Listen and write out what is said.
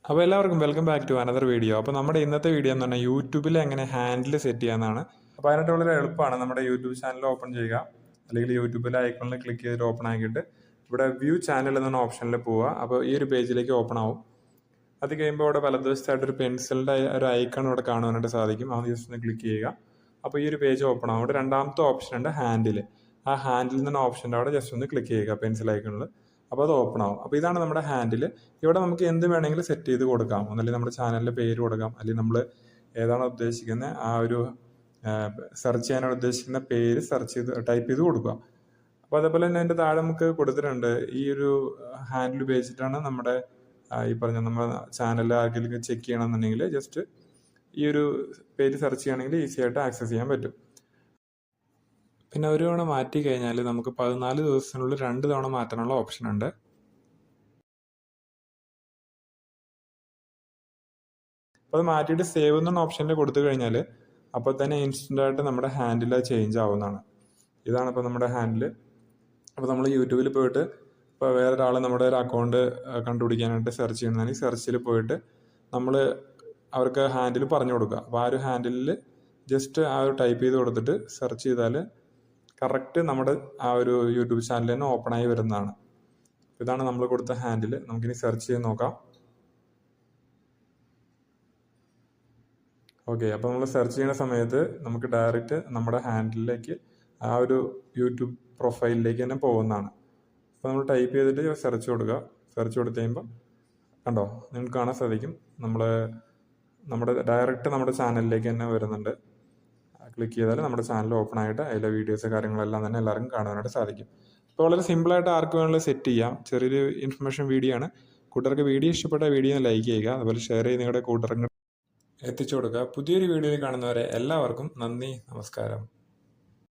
അപ്പോൾ എല്ലാവർക്കും welcome back to another video. അപ്പോൾ നമ്മുടെ ഇന്നത്തെ വീഡിയോ എന്ന് പറഞ്ഞാൽ യൂട്യൂബിൽ എങ്ങനെ ഹാൻഡിൽ സെറ്റ് ചെയ്യാമെന്നാണ്. അപ്പോൾ അതിനായിട്ട് വളരെ എളുപ്പമാണ്. നമ്മുടെ യൂട്യൂബ് ചാനൽ ഓപ്പൺ ചെയ്യുക, അല്ലെങ്കിൽ യൂട്യൂബിലെ ഐക്കണിൽ ക്ലിക്ക് ചെയ്തിട്ട് ഓപ്പൺ ആക്കിയിട്ട് ഇവിടെ വ്യൂ ചാനൽ എന്ന ഓപ്ഷനിൽ പോവുക. അപ്പോൾ ഈ ഒരു പേജിലേക്ക് ഓപ്പൺ ആവും. അത് കഴിയുമ്പോൾ ഇവിടെ വലതുവശത്തായിട്ട് ഒരു പെൻസിലിൻ്റെ ഒരു ഐക്കൺ ഇവിടെ കാണുവാനായിട്ട് സാധിക്കും. അത് ജസ്റ്റ് ഒന്ന് ക്ലിക്ക് ചെയ്യുക. അപ്പോൾ ഈ ഒരു പേജ് ഓപ്പൺ ആവും. ഇവിടെ രണ്ടാമത്തെ ഓപ്ഷൻ ഉണ്ട് ഹാൻഡിൽ. ആ ഹാൻഡിൽ എന്ന ഓപ്ഷൻ്റെ അവിടെ ജസ്റ്റ് ഒന്ന് ക്ലിക്ക് ചെയ്യുക പെൻസിൽ ഐക്കണിൽ. അപ്പോൾ അത് ഓപ്പൺ ആവും. അപ്പോൾ ഇതാണ് നമ്മുടെ ഹാൻഡിൽ. ഇവിടെ നമുക്ക് എന്ത് വേണമെങ്കിലും സെറ്റ് ചെയ്ത് കൊടുക്കാം. ഒന്നല്ലെങ്കിൽ നമ്മുടെ ചാനലിൻ്റെ പേര് കൊടുക്കാം, അല്ലെങ്കിൽ നമ്മൾ ഏതാണോ ഉദ്ദേശിക്കുന്നത് ആ ഒരു സെർച്ച് ചെയ്യാനാണ് ഉദ്ദേശിക്കുന്ന പേര് ടൈപ്പ് ചെയ്ത് കൊടുക്കുക. അപ്പോൾ അതേപോലെ തന്നെ അതിൻ്റെ താഴെ നമുക്ക് കൊടുത്തിട്ടുണ്ട് ഈ ഒരു ഹാൻഡിൽ ഉപയോഗിച്ചിട്ടാണ് നമ്മുടെ ഈ പറഞ്ഞ നമ്മുടെ ചാനൽ ആർക്കെങ്കിലും ചെക്ക് ചെയ്യണമെന്നുണ്ടെങ്കിൽ ജസ്റ്റ് ഈ ഒരു പേര് സെർച്ച് ചെയ്യുകയാണെങ്കിൽ ഈസി ആയിട്ട് ആക്സസ് ചെയ്യാൻ പറ്റും. പിന്നെ ഒരു തവണ മാറ്റി കഴിഞ്ഞാൽ നമുക്ക് 14 ദിവസത്തിനുള്ളിൽ 2 തവണ മാറ്റാനുള്ള ഓപ്ഷൻ ഉണ്ട്. അപ്പോൾ അത് മാറ്റിയിട്ട് സേവ് എന്ന ഓപ്ഷനിൽ കൊടുത്തു കഴിഞ്ഞാൽ അപ്പോൾ തന്നെ ഇൻസ്റ്റൻ്റായിട്ട് നമ്മുടെ ഹാൻഡിൽ ചേഞ്ച് ആവുന്നതാണ്. ഇതാണ് ഇപ്പോൾ നമ്മുടെ ഹാൻഡിൽ. അപ്പോൾ നമ്മൾ യൂട്യൂബിൽ പോയിട്ട് ഇപ്പോൾ വേറൊരാൾ നമ്മുടെ ഒരു അക്കൗണ്ട് കണ്ടുപിടിക്കാനായിട്ട് സെർച്ച് ചെയ്യുന്നതാണെങ്കിൽ സെർച്ചിൽ പോയിട്ട് നമ്മൾ അവർക്ക് ഹാൻഡിൽ പറഞ്ഞു കൊടുക്കുക. അപ്പോൾ ആ ഒരു ഹാൻഡിലിൽ ജസ്റ്റ് ആ ഒരു ടൈപ്പ് ചെയ്ത് കൊടുത്തിട്ട് സെർച്ച് ചെയ്താൽ കറക്റ്റ് നമ്മുടെ ആ ഒരു യൂട്യൂബ് ചാനൽ തന്നെ ഓപ്പണായി വരുന്നതാണ്. ഇതാണ് നമ്മൾ കൊടുത്ത ഹാൻഡിൽ. നമുക്കിനി സെർച്ച് ചെയ്ത് നോക്കാം. ഓക്കെ, അപ്പോൾ നമ്മൾ സെർച്ച് ചെയ്യുന്ന സമയത്ത് നമുക്ക് ഡയറക്റ്റ് നമ്മുടെ ഹാൻഡിലേക്ക് ആ ഒരു യൂട്യൂബ് പ്രൊഫൈലിലേക്ക് തന്നെ പോകുന്നതാണ്. അപ്പോൾ നമ്മൾ ടൈപ്പ് ചെയ്തിട്ട് സെർച്ച് കൊടുക്കുക. സെർച്ച് കൊടുത്ത് കഴിയുമ്പോൾ കണ്ടോ, നിങ്ങൾക്ക് കാണാൻ സാധിക്കും നമ്മുടെ ഡയറക്റ്റ് നമ്മുടെ ചാനലിലേക്ക് തന്നെ വരുന്നുണ്ട്. ക്ലിക്ക് ചെയ്താൽ നമ്മുടെ ചാനൽ ഓപ്പൺ ആയിട്ട് അതിലെ വീഡിയോസ് കാര്യങ്ങളെല്ലാം തന്നെ എല്ലാവർക്കും കാണാനായിട്ട് സാധിക്കും. അപ്പോൾ വളരെ സിമ്പിളായിട്ട് ആർക്ക് വേണമെങ്കിലും സെറ്റ് ചെയ്യാം. ചെറിയൊരു ഇൻഫർമേഷൻ വീഡിയോ ആണ്. കൂട്ടുകാർക്ക് വീഡിയോ ഇഷ്ടപ്പെട്ട വീഡിയോ ലൈക്ക് ചെയ്യുക, അതുപോലെ ഷെയർ ചെയ്ത് നിങ്ങളുടെ കൂട്ടുകാർക്ക് എത്തിച്ചു കൊടുക്കുക. പുതിയൊരു വീഡിയോയിൽ കാണുന്നവരെ എല്ലാവർക്കും നന്ദി, നമസ്കാരം.